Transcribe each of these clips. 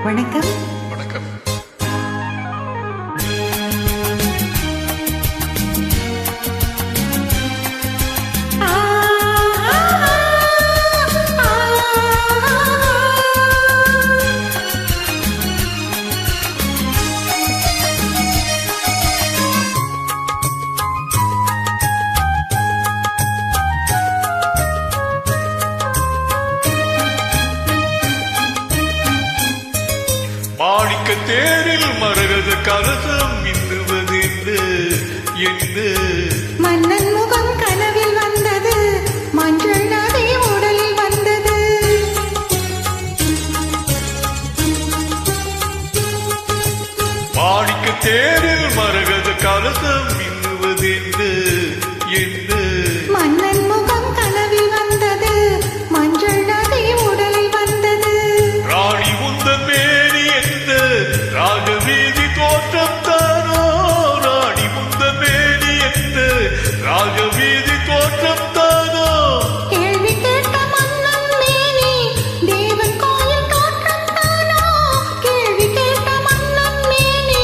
வணக்கம். வணக்கம். மாணிக்க தேரில் மரகத கலசம் மின்னுவதென்று என்று மன்னன் முகம் கனவில் வந்தது, மஞ்சள் நதி உடலில் வந்தது. மாணிக்க தேரில் மரகத கலசம் மின்னுவதென்று என்று மன்னன் முகம் கனவில் வந்தது, மஞ்சள் நதி உடலில் வந்தது. ராணி உந்தன் மேனி என்ற ராகவீதி தோற்றம் தானோ, ராணி உந்தன் மேனி என்ற ராகவீதி தோற்றம் தானோ. கேள்வி கேட்ட மன்னன் மேனி தேவன் கோயில் தோற்றம் தானோ, கேள்வி கேட்ட மன்னன் மேனி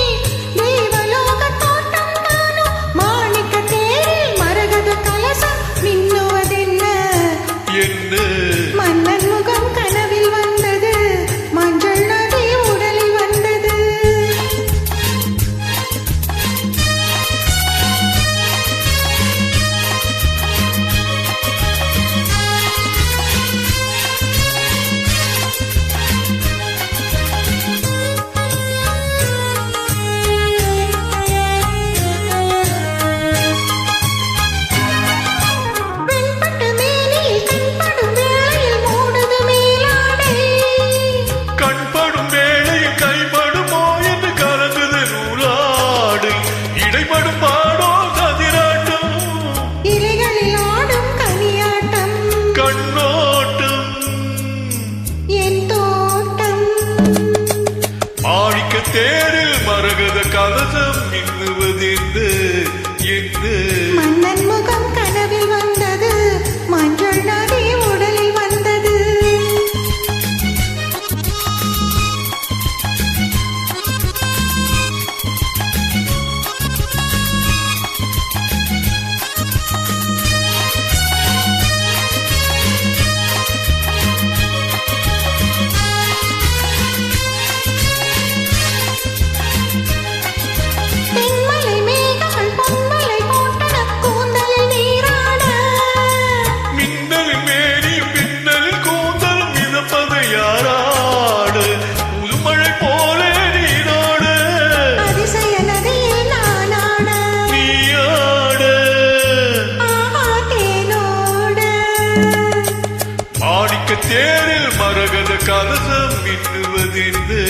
தேவலோக தோற்றம் தானோ. மாணிக்க தேரில் மரகத கலசம் மின்னுவதென்ன என்று மன்னன் முகம் கனவில் வந்தது, மஞ்சள் நதி உடலில் வந்தது. வெண்பட்டு மேனியில் கண்படும் வேளையில் மூடுது மேலாடை. கண்படும் வேளையில் கைப்படுமோ என்று கலந்தது நூலாடு, இடைப்படும் பாடோ கதிராட்டம் இலைகளில் ஆடும் கனியாட்டம், கண்ணோட்டம். என் தோட்டம். மாணிக்க தேரில் மரகத கலசம் மின்னுவதென்று என்று மன்னன் முகம் கனவில் வந்தது, மஞ்சள் நதி உடலில் வந்தது. தென்மலை மேகங்கள் பொன்மலை போட்டன கூந்தலில் நீராட. மின்னலில் மேனியும் பின்னலில் கூந்தலும் மிதப்பது யாராடு, புதுமழை போலே நீராடு அதிசய நதியில் நானாட. நீயாடு. ஆஹா தேனோட. மாணிக்க தேரில் மரகத கலசம் மின்னுவதென்று